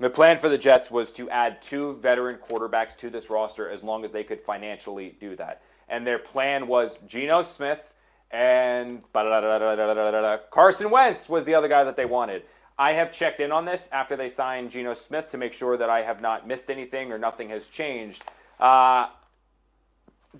The plan for the Jets was to add 2 veteran quarterbacks to this roster as long as they could financially do that. And their plan was Geno Smith and Carson Wentz was the other guy that they wanted. I have checked in on this after they signed Geno Smith to make sure that I have not missed anything or nothing has changed. Do I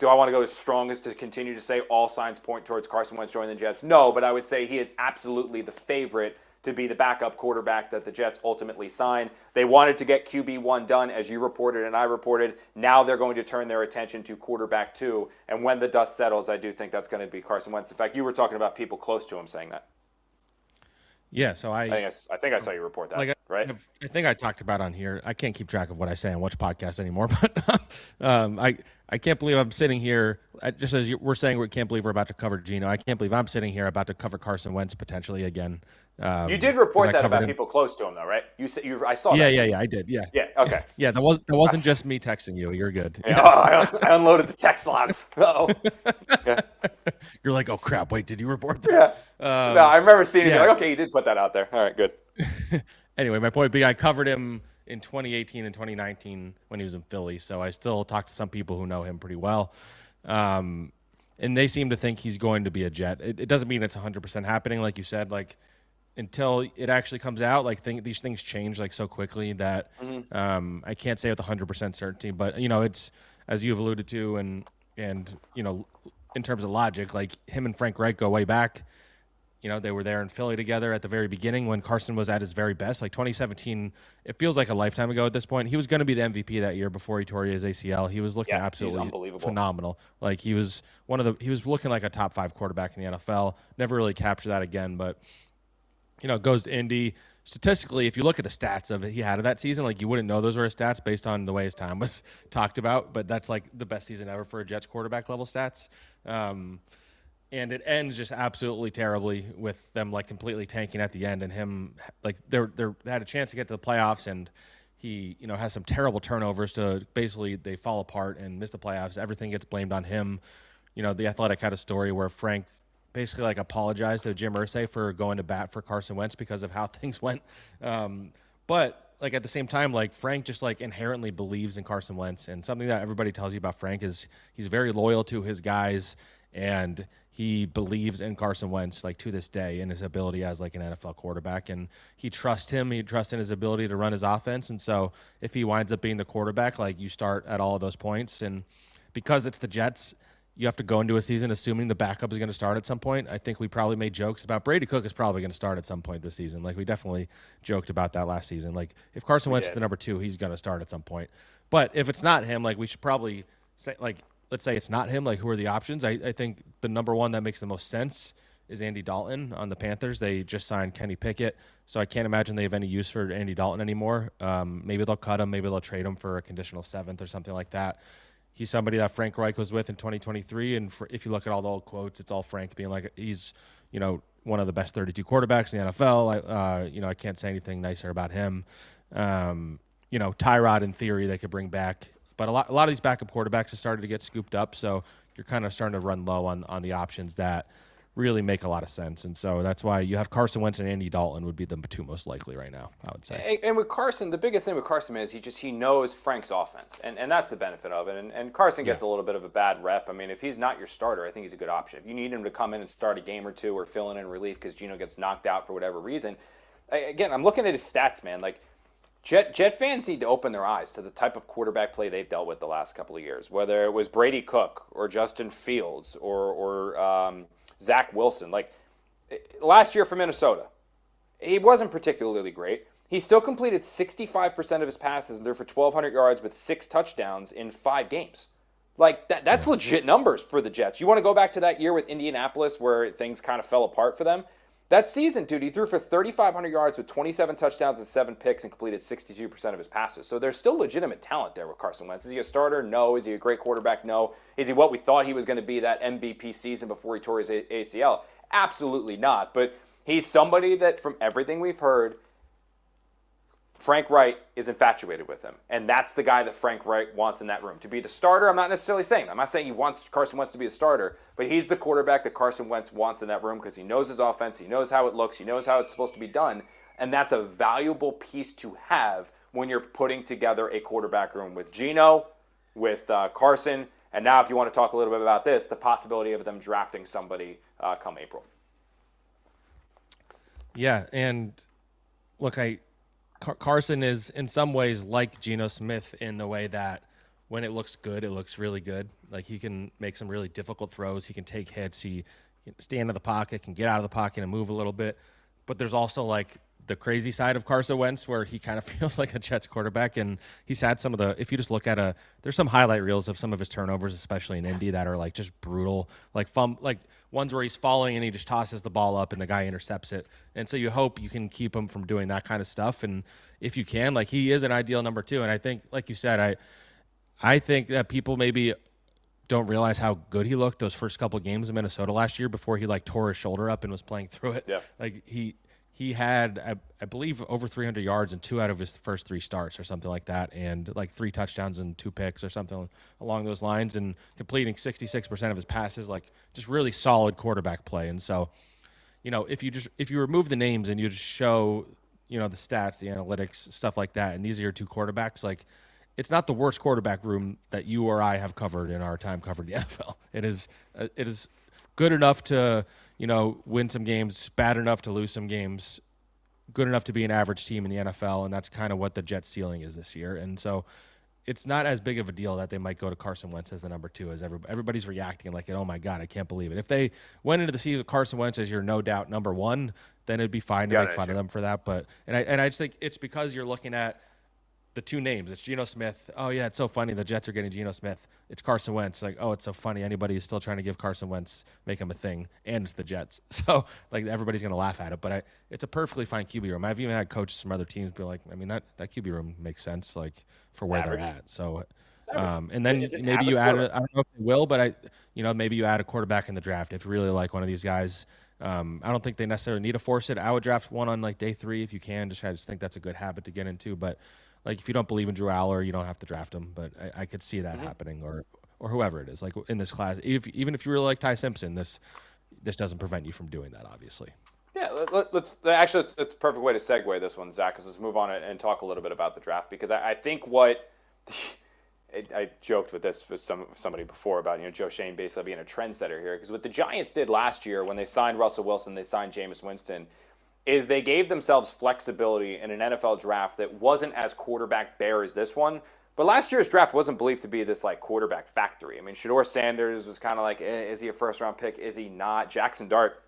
want to go as strong as to continue to say all signs point towards Carson Wentz joining the Jets? No, but I would say he is absolutely the favorite to be the backup quarterback that the Jets ultimately signed. They wanted to get QB1 done, as you reported and I reported. Now they're going to turn their attention to quarterback 2. And when the dust settles, I do think that's going to be Carson Wentz. In fact, you were talking about people close to him saying that. Yeah, so I think I saw you report that, right? I think I talked about on here. I can't keep track of what I say on which podcast anymore, but I can't believe I'm sitting here. Just as we're saying, we can't believe we're about to cover Geno. I can't believe I'm sitting here about to cover Carson Wentz potentially again. You did report that about people close to him, though, right? You said I saw that. Yeah, I did. Yeah. Yeah. Okay. Yeah, that wasn't just me texting you. You're good. Yeah. I unloaded the text logs. Uh-oh. Yeah. You're like, oh crap! Wait, did you report that? Yeah. No, I remember seeing it. Like, okay, you did put that out there. All right, good. Anyway, my point being, I covered him in 2018 and 2019 when he was in Philly, so I still talk to some people who know him pretty well. And they seem to think he's going to be a Jet. It doesn't mean it's 100% happening, like you said. Like until it actually comes out, like these things change like so quickly that I can't say with 100% certainty. But it's as you've alluded to, and in terms of logic, like him and Frank Reich go way back. They were there in Philly together at the very beginning when Carson was at his very best. Like 2017, it feels like a lifetime ago at this point. He was going to be the MVP that year before he tore his ACL. He was looking absolutely phenomenal. Like he was looking like a top 5 quarterback in the NFL. Never really captured that again, but goes to Indy. Statistically, if you look at the stats of it he had of that season, like you wouldn't know those were his stats based on the way his time was talked about, but that's like the best season ever for a Jets quarterback level stats. And it ends just absolutely terribly with them like completely tanking at the end, and him like they had a chance to get to the playoffs, and he has some terrible turnovers to basically they fall apart and miss the playoffs. Everything gets blamed on him. The Athletic had a story where Frank basically like apologized to Jim Irsay for going to bat for Carson Wentz because of how things went. But like at the same time, like Frank just like inherently believes in Carson Wentz, and something that everybody tells you about Frank is he's very loyal to his guys, and he believes in Carson Wentz like to this day in his ability as like an NFL quarterback, and he trusts him. He trusts in his ability to run his offense, and so if he winds up being the quarterback, like you start at all of those points, and because it's the Jets, you have to go into a season assuming the backup is going to start at some point. I think we probably made jokes about Brady Cook is probably going to start at some point this season. Like we definitely joked about that last season. Like if Carson Wentz is the number 2, he's going to start at some point. But if it's not him, like we should probably say like, let's say it's not him, like who are the options? I think the number one that makes the most sense is Andy Dalton on the Panthers. They just signed Kenny Pickett, so I can't imagine they have any use for Andy Dalton anymore. Maybe they'll cut him. Maybe they'll trade him for a conditional 7th or something like that. He's somebody that Frank Reich was with in 2023, and if you look at all the old quotes, it's all Frank being like he's one of the best 32 quarterbacks in the NFL. I can't say anything nicer about him. Tyrod in theory they could bring back. But a lot of these backup quarterbacks have started to get scooped up, so you're kind of starting to run low on the options that really make a lot of sense. And so that's why you have Carson Wentz and Andy Dalton would be the 2 most likely right now, I would say. And with Carson, the biggest thing with Carson is he knows Frank's offense, and that's the benefit of it. And Carson gets a little bit of a bad rep. I mean, if he's not your starter, I think he's a good option. If you need him to come in and start a game or two or fill in relief because Geno gets knocked out for whatever reason, again, I'm looking at his stats, man. Like, Jet fans need to open their eyes to the type of quarterback play they've dealt with the last couple of years, whether it was Brady Cook or Justin Fields or Zack Wilson. Like last year for Minnesota, he wasn't particularly great. He still completed 65% of his passes and threw for 1,200 yards with 6 touchdowns in 5 games. Like that's legit numbers for the Jets. You want to go back to that year with Indianapolis where things kind of fell apart for them? That season, dude, he threw for 3,500 yards with 27 touchdowns and 7 picks and completed 62% of his passes. So there's still legitimate talent there with Carson Wentz. Is he a starter? No. Is he a great quarterback? No. Is he what we thought he was going to be that MVP season before he tore his ACL? Absolutely not. But he's somebody that, from everything we've heard, Frank Reich is infatuated with him. And that's the guy that Frank Reich wants in that room. To be the starter, I'm not necessarily saying. I'm not saying he wants Carson Wentz to be the starter, but he's the quarterback that Carson Wentz wants in that room because he knows his offense, he knows how it looks, he knows how it's supposed to be done, and that's a valuable piece to have when you're putting together a quarterback room with Geno, with Carson, and now if you want to talk a little bit about this, the possibility of them drafting somebody come April. Yeah, and look, Carson is in some ways like Geno Smith in the way that when it looks good, it looks really good. Like he can make some really difficult throws. He can take hits. He can stand in the pocket, can get out of the pocket and move a little bit. But there's also like the crazy side of Carson Wentz where he kind of feels like a Jets quarterback. And he's had some of the, if you just look at there's some highlight reels of some of his turnovers, especially in Indy, that are like just brutal. Like ones where he's falling and he just tosses the ball up and the guy intercepts it. And so you hope you can keep him from doing that kind of stuff. And if you can, like he is an ideal number 2. And I think, like you said, I think that people maybe don't realize how good he looked those first couple of games in Minnesota last year before he like tore his shoulder up and was playing through it. Yeah. Like he had, I believe, over 300 yards in 2 out of his first 3 starts or something like that, and like 3 touchdowns and 2 picks or something along those lines, and completing 66% of his passes, like just really solid quarterback play. And so, if you remove the names and you just show, the stats, the analytics, stuff like that, and these are your 2 quarterbacks, like it's not the worst quarterback room that you or I have covered in our time covering the NFL. It is good enough to, win some games, bad enough to lose some games, good enough to be an average team in the NFL, and that's kind of what the Jets' ceiling is this year. And so it's not as big of a deal that they might go to Carson Wentz as the number 2, as everybody's reacting like, oh my God, I can't believe it. If they went into the season with Carson Wentz as your no doubt number 1, then it'd be fine to make fun of them for that. But I just think it's because you're looking at the 2 names. It's Geno Smith. Oh yeah, it's so funny the Jets are getting Geno Smith. It's Carson Wentz. Like, oh, it's so funny. Anybody is still trying to give Carson Wentz, make him a thing, and it's the Jets. So like everybody's gonna laugh at it. But it's a perfectly fine QB room. I've even had coaches from other teams be like, I mean that QB room makes sense like for where they're at. So and then maybe you add I don't know if they will, but maybe you add a quarterback in the draft if you really like one of these guys. I don't think they necessarily need to force it. I would draft one on like day 3 if you can. I just think that's a good habit to get into. But like if you don't believe in Drew Aller, you don't have to draft him. But I could see that happening, or whoever it is. Like in this class, even if you really like Ty Simpson, this doesn't prevent you from doing that, obviously. Yeah, let's actually it's a perfect way to segue this one, Zach. Because let's move on and talk a little bit about the draft, because I think what I joked with this with somebody before about Joe Shane basically being a trendsetter here, because what the Giants did last year when they signed Russell Wilson, they signed Jameis Winston, is they gave themselves flexibility in an NFL draft that wasn't as quarterback bare as this one. But last year's draft wasn't believed to be this like quarterback factory. I mean, Shedeur Sanders was kind of like, is he a first-round pick? Is he not? Jackson Dart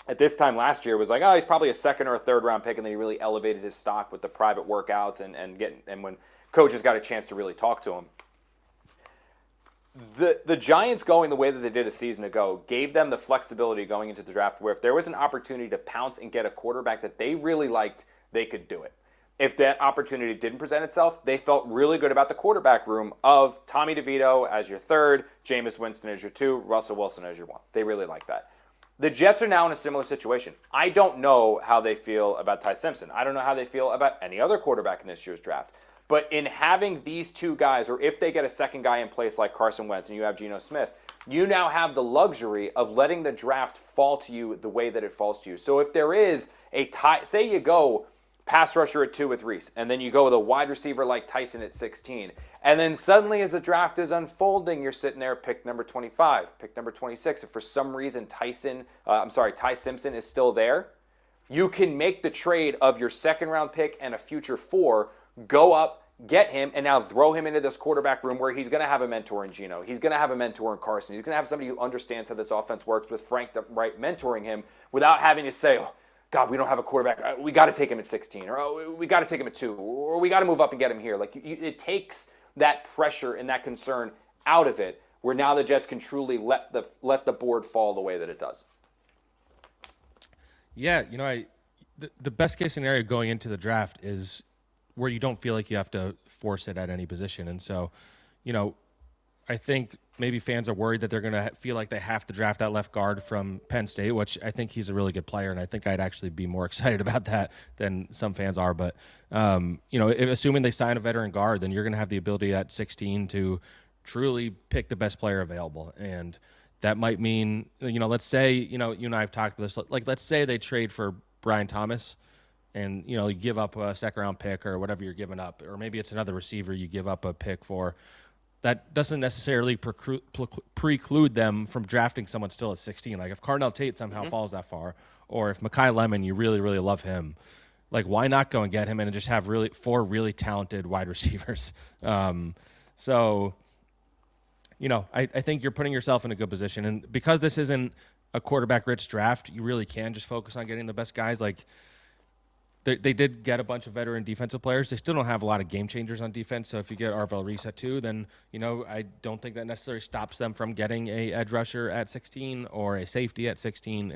at this time last year was like, oh, he's probably a second or a third-round pick, and then he really elevated his stock with the private workouts and when coaches got a chance to really talk to him. The Giants going the way that they did a season ago gave them the flexibility going into the draft where if there was an opportunity to pounce and get a quarterback that they really liked, they could do it. If that opportunity didn't present itself, they felt really good about the quarterback room of Tommy DeVito as your 3rd, Jameis Winston as your 2, Russell Wilson as your 1. They really like that. The Jets are now in a similar situation. I don't know how they feel about Ty Simpson. I don't know how they feel about any other quarterback in this year's draft. But in having these 2 guys, or if they get a second guy in place like Carson Wentz and you have Geno Smith, you now have the luxury of letting the draft fall to you the way that it falls to you. So if there is a tie, say you go pass rusher at 2 with Reese, and then you go with a wide receiver like Tyson at 16, and then suddenly as the draft is unfolding, you're sitting there, pick number 25, pick number 26. If for some reason Ty Simpson is still there, you can make the trade of your second-round pick and a future 4, go up, get him, and now throw him into this quarterback room where he's going to have a mentor in Geno. He's going to have a mentor in Carson. He's going to have somebody who understands how this offense works with Frank Wright mentoring him without having to say, oh, God, we don't have a quarterback. We got to take him at 16, or oh, we got to take him at 2, or we got to move up and get him here. Like it takes that pressure and that concern out of it, where now the Jets can truly let the board fall the way that it does. Yeah, the best case scenario going into the draft is where you don't feel like you have to force it at any position. And so, I think maybe fans are worried that they're going to feel like they have to draft that left guard from Penn State, which I think he's a really good player, and I think I'd actually be more excited about that than some fans are. But, assuming they sign a veteran guard, then you're going to have the ability at 16 to truly pick the best player available. And that might mean, let's say, you and I have talked about this, like let's say they trade for Brian Thomas and you give up a second round pick or whatever you're giving up, or maybe it's another receiver you give up a pick for, that doesn't necessarily preclude them from drafting someone still at 16. Like if Cardinal Tate somehow falls that far, or if Mekhi Lemon, you really, really love him, like why not go and get him and just have four really talented wide receivers? So, I think you're putting yourself in a good position. And because this isn't a quarterback-rich draft, you really can just focus on getting the best guys. Like, they did get a bunch of veteran defensive players. They still don't have a lot of game changers on defense. So if you get Arvell Reese at 2, then, I don't think that necessarily stops them from getting a edge rusher at 16 or a safety at 16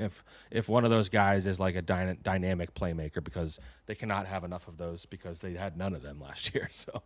if one of those guys is like a dynamic playmaker, because they cannot have enough of those because they had none of them last year. So